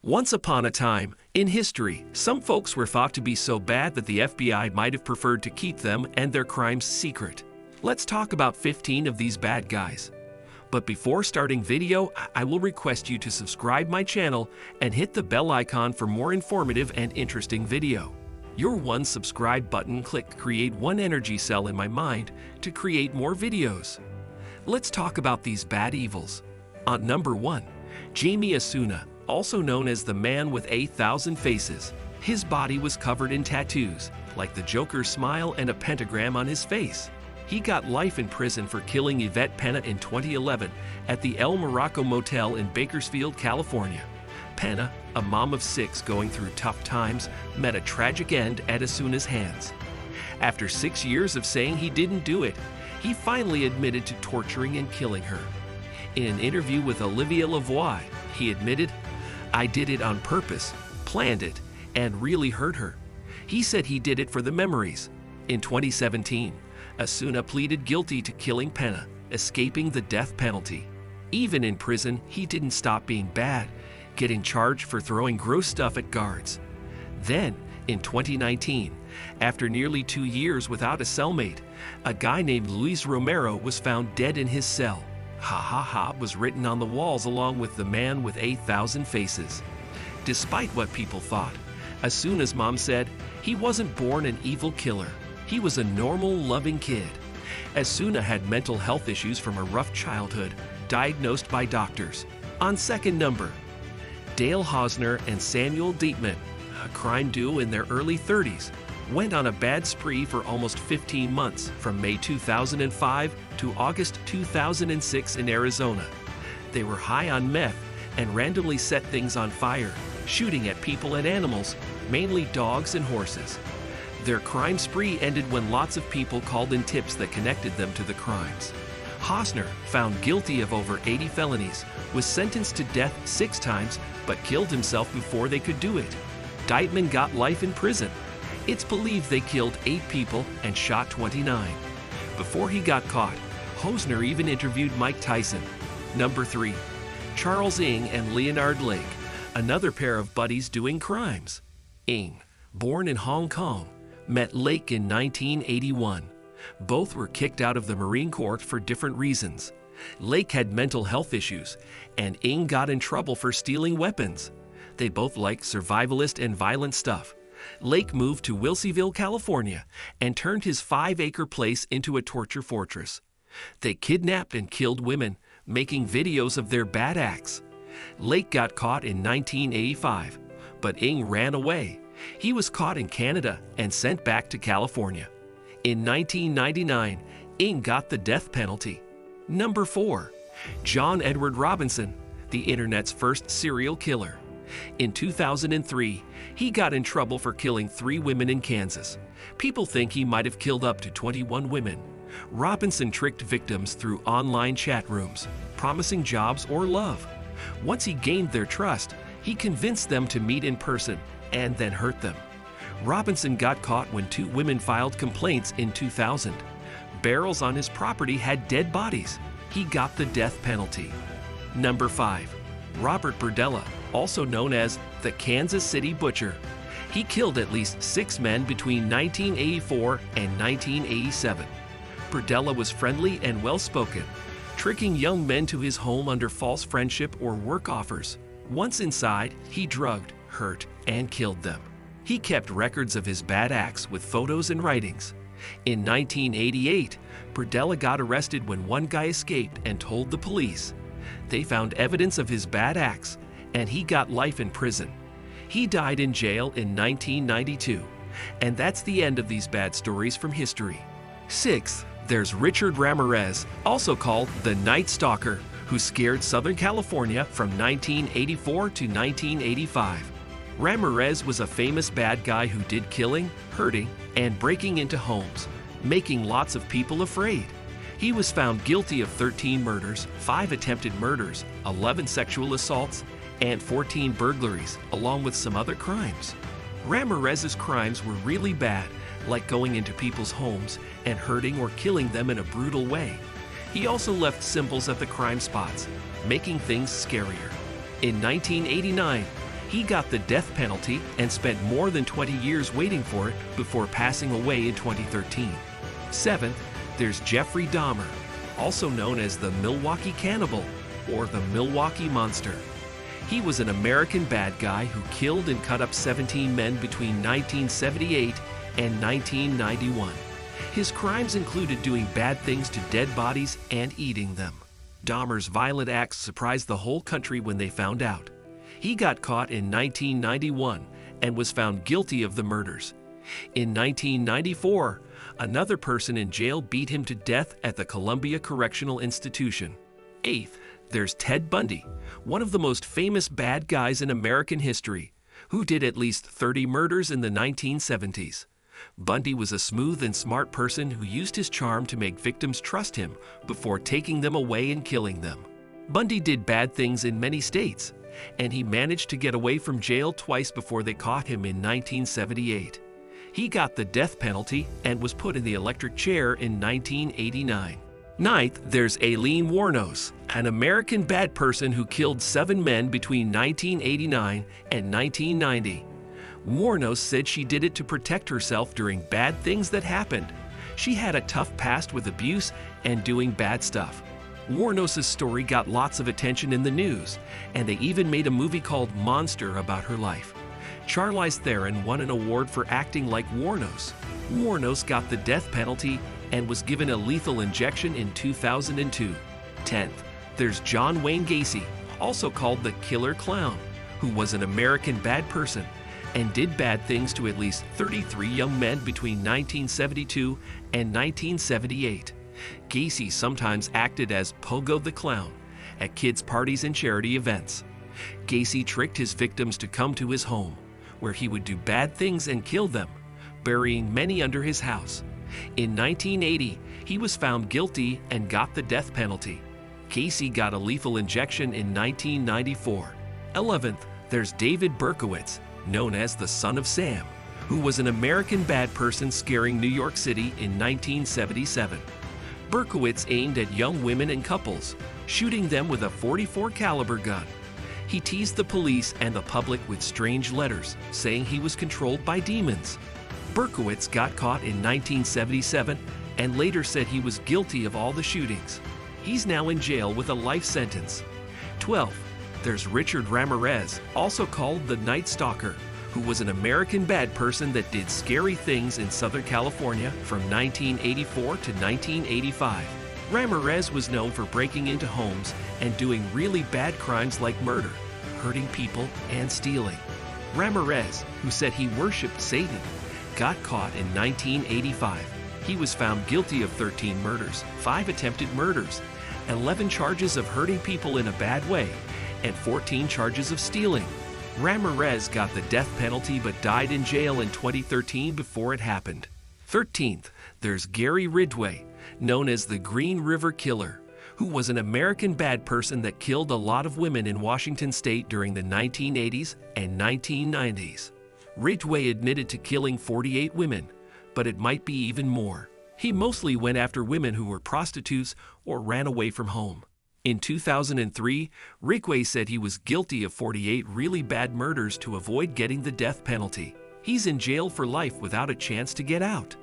Once upon a time, in history, some folks were thought to be so bad that the FBI might have preferred to keep them and their crimes secret. Let's talk about 15 of these bad guys. But before starting video, I will request you to subscribe my channel and hit the bell icon for more informative and interesting video. Your one subscribe button click create one energy cell in my mind to create more videos. Let's talk about these bad evils. On number 1, Jamie Asuna, also known as the man with 1,000 faces. His body was covered in tattoos, like the Joker's smile and a pentagram on his face. He got life in prison for killing Yvette Penna in 2011 at the El Morocco Motel in Bakersfield, California. Penna, a mom of 6 going through tough times, met a tragic end at Asuna's hands. After 6 years of saying he didn't do it, he finally admitted to torturing and killing her. In an interview with Olivia Lavoie, he admitted, "I did it on purpose, planned it, and really hurt her." He said he did it for the memories. In 2017, Asuna pleaded guilty to killing Penna, escaping the death penalty. Even in prison, he didn't stop being bad, getting charged for throwing gross stuff at guards. Then, in 2019, after nearly 2 years without a cellmate, a guy named Luis Romero was found dead in his cell. "Ha ha ha" was written on the walls along with the man with 1,000 faces. Despite what people thought, Asuna's mom said he wasn't born an evil killer. He was a normal, loving kid. Asuna had mental health issues from a rough childhood, diagnosed by doctors. On second number, Dale Hosner and Samuel Dietman, a crime duo in their early 30s, went on a bad spree for almost 15 months, from May 2005 to August 2006 in Arizona. They were high on meth and randomly set things on fire, shooting at people and animals, mainly dogs and horses. Their crime spree ended when lots of people called in tips that connected them to the crimes. Hosner, found guilty of over 80 felonies, was sentenced to death 6 times but killed himself before they could do it. Dietman got life in prison. It's believed they killed 8 people and shot 29. Before he got caught, Hosner even interviewed Mike Tyson. Number 3, Charles Ng and Leonard Lake, another pair of buddies doing crimes. Ng, born in Hong Kong, met Lake in 1981. Both were kicked out of the Marine Corps for different reasons. Lake had mental health issues, and Ng got in trouble for stealing weapons. They both liked survivalist and violent stuff. Lake moved to Wilseyville, California, and turned his 5-acre place into a torture fortress. They kidnapped and killed women, making videos of their bad acts. Lake got caught in 1985, but Ng ran away. He was caught in Canada and sent back to California. In 1999, Ng got the death penalty. Number 4, John Edward Robinson, the internet's first serial killer. In 2003, he got in trouble for killing 3 women in Kansas. People think he might have killed up to 21 women. Robinson tricked victims through online chat rooms, promising jobs or love. Once he gained their trust, he convinced them to meet in person and then hurt them. Robinson got caught when 2 women filed complaints in 2000. Barrels on his property had dead bodies. He got the death penalty. Number 5, Robert Burdella, also known as the Kansas City Butcher. He killed at least 6 men between 1984 and 1987. Burdella was friendly and well-spoken, tricking young men to his home under false friendship or work offers. Once inside, he drugged, hurt, and killed them. He kept records of his bad acts with photos and writings. In 1988, Burdella got arrested when one guy escaped and told the police. They found evidence of his bad acts, and he got life in prison. He died in jail in 1992. And that's the end of these bad stories from history. 6th, there's Richard Ramirez, also called the Nightstalker, who scared Southern California from 1984 to 1985. Ramirez was a famous bad guy who did killing, hurting, and breaking into homes, making lots of people afraid. He was found guilty of 13 murders, 5 attempted murders, 11 sexual assaults, and 14 burglaries, along with some other crimes. Ramirez's crimes were really bad, like going into people's homes and hurting or killing them in a brutal way. He also left symbols at the crime spots, making things scarier. In 1989, He got the death penalty and spent more than 20 years waiting for it before passing away in 2013. 7th, there's Jeffrey Dahmer, also known as the Milwaukee Cannibal or the Milwaukee Monster. He was an American bad guy who killed and cut up 17 men between 1978 and 1991. His crimes included doing bad things to dead bodies and eating them. Dahmer's violent acts surprised the whole country when they found out. He got caught in 1991 and was found guilty of the murders. In 1994, another person in jail beat him to death at the Columbia Correctional Institution. 8th, there's Ted Bundy, one of the most famous bad guys in American history, who did at least 30 murders in the 1970s. Bundy was a smooth and smart person who used his charm to make victims trust him before taking them away and killing them. Bundy did bad things in many states, and he managed to get away from jail twice before they caught him in 1978. He got the death penalty and was put in the electric chair in 1989. 9th, there's Aileen Wuornos, an American bad person who killed 7 men between 1989 and 1990. Wuornos said she did it to protect herself during bad things that happened. She had a tough past with abuse and doing bad stuff. Wuornos' story got lots of attention in the news, and they even made a movie called Monster about her life. Charlize Theron won an award for acting like Wuornos. Wuornos got the death penalty and was given a lethal injection in 2002. 10th, there's John Wayne Gacy, also called the Killer Clown, who was an American bad person and did bad things to at least 33 young men between 1972 and 1978. Gacy sometimes acted as Pogo the Clown at kids' parties and charity events. Gacy tricked his victims to come to his home, where he would do bad things and kill them, burying many under his house. In 1980, he was found guilty and got the death penalty. Gacy got a lethal injection in 1994. 11th, there's David Berkowitz, known as the Son of Sam, who was an American bad person scaring New York City in 1977. Berkowitz aimed at young women and couples, shooting them with a .44 caliber gun. He teased the police and the public with strange letters, saying he was controlled by demons. Berkowitz got caught in 1977 and later said he was guilty of all the shootings. He's now in jail with a life sentence. 12th, there's Richard Ramirez, also called the Nightstalker, who was an American bad person that did scary things in Southern California from 1984 to 1985. Ramirez was known for breaking into homes and doing really bad crimes like murder, hurting people, and stealing. Ramirez, who said he worshipped Satan, got caught in 1985. He was found guilty of 13 murders, 5 attempted murders, 11 charges of hurting people in a bad way, and 14 charges of stealing. Ramirez got the death penalty but died in jail in 2013 before it happened. 13th, there's Gary Ridgway, known as the Green River Killer, who was an American bad person that killed a lot of women in Washington state during the 1980s and 1990s. Ridgway admitted to killing 48 women, but it might be even more. He mostly went after women who were prostitutes or ran away from home. In 2003, Ridgway said he was guilty of 48 really bad murders to avoid getting the death penalty. He's in jail for life without a chance to get out.